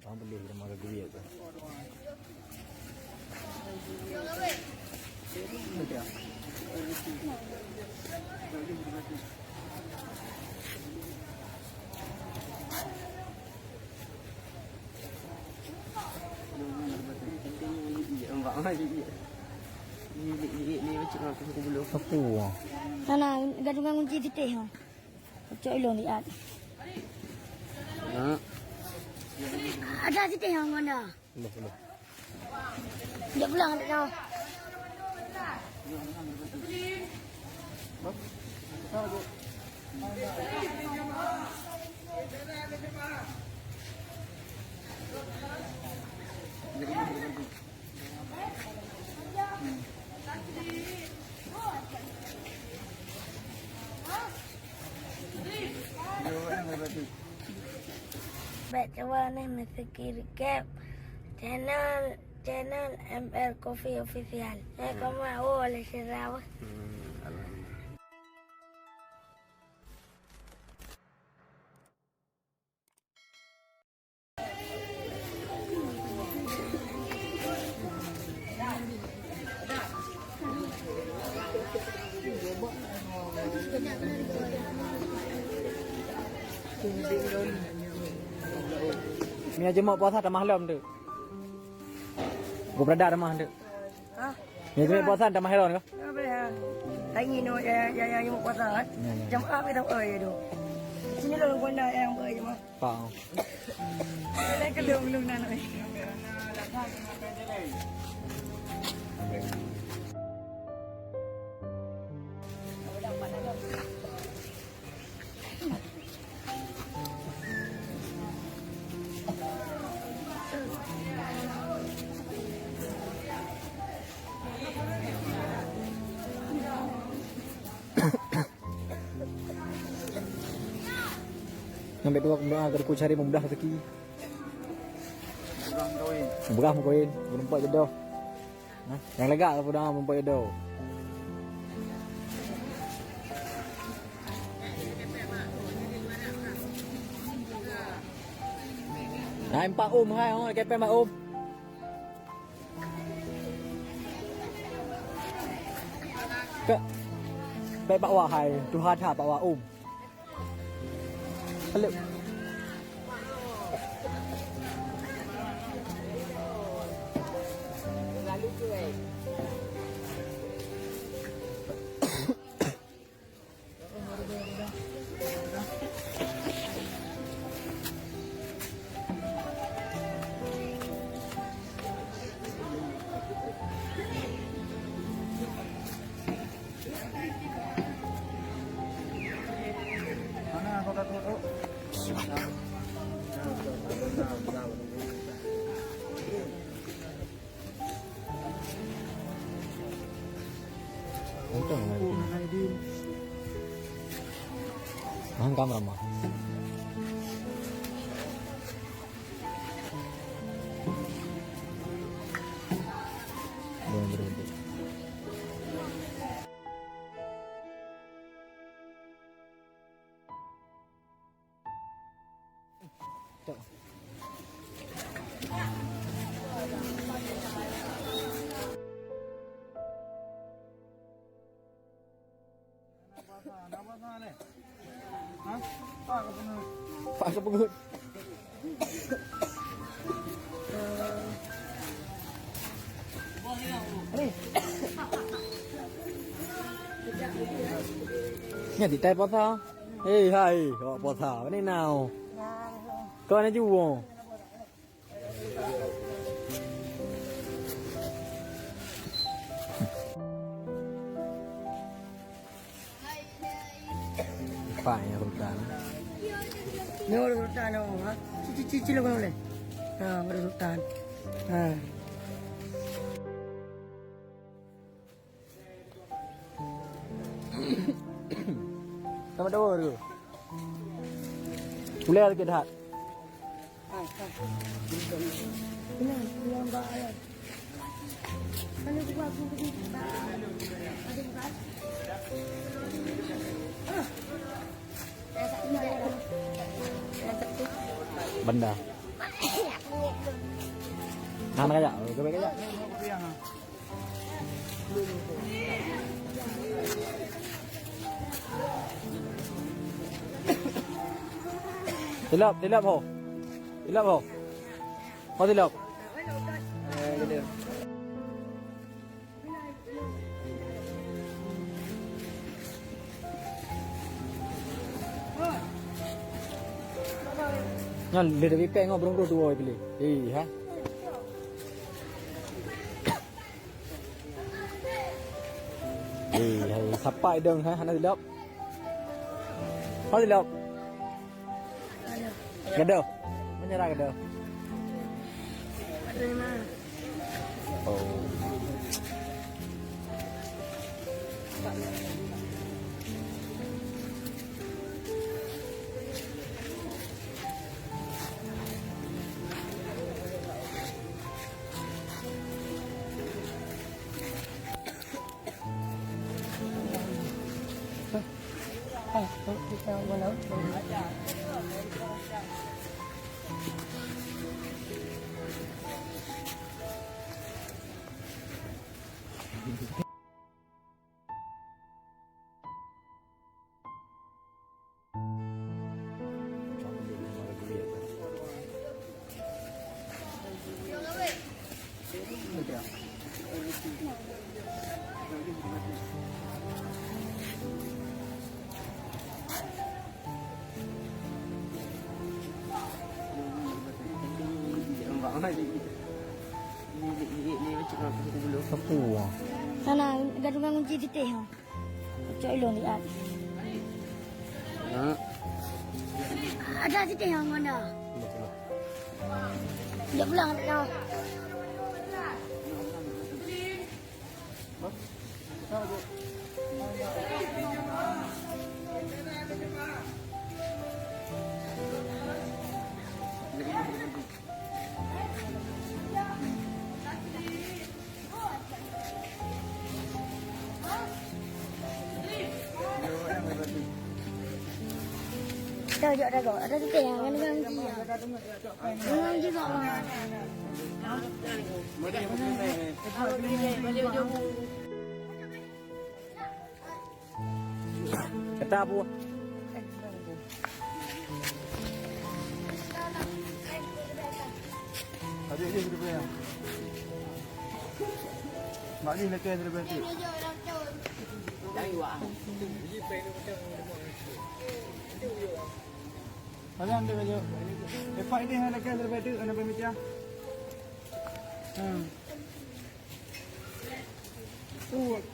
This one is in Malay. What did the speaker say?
Orang beli dia makan duit tu. Sapu. Sana gadungan kunci titik ha. Cok ilong lihat. Ha. Ada titik yang mana? Belum. Dia pulang tak tahu. Baik, coba nih mesti recap channel ML Coffee Official. Kamu mau oleh Sirawa. Ni aja mak puasa dah malam tu. Gua berada dah mah tu. Ha? Ni tu puasa dah malam ke? Apa ya? Tanya no yang mau puasa kan? Jam apa tahu tu? Sini lo gua nak yang boleh mah. Faham. Ada belum nak. Sampai tu aku doa agar ku cari memudah rezeki. Berah mu koin, nampak jodoh. Nah, yang lega aku doa nampak jodoh. Nah, empat hai, kepen empat Ke, baik pak wahai, Tuhan ha pak wah Hello. Lalu tu Mana kau tahu? Untung lagi. Kamera mah. Berhenti. Tuh. Pak kepengut. Nhà thì tay bó thao. Ê hay, họ bó thảo cái này nào. Coi nó chú buồn. Phải nhà hutan. Ni ada hutan ha. Cici lo boleh. Ha, ada hutan. Ha. Sama đâu rồi? Boleh lagi dah. Ini yang bahaya. Kalau gua pergi ada kan? Benda. Mana kaya? Coba kaya. Tilap ho. Tilap ho. Kau tilap. Gede. Ngan dia dah pipek ngau berong dua pilih. Ha. Hai sampai dong ha hana tilap. Kau tilap. Gaduh. Menyerah gaduh. Oh. Kita walau Sapu. sana gadungan kunci di teh. Cok ilong lihat. Ada di teh yang mana? Dia pulang tak? Ada di teh yang gadungan kunci. Gadungan kunci kok. Kata apa? Adik dia sudah bayar. Mak ni nak kaya sudah bayar. Ada anda baju. Efak ini nak kaya sudah bayar. Anda pemicah. Tu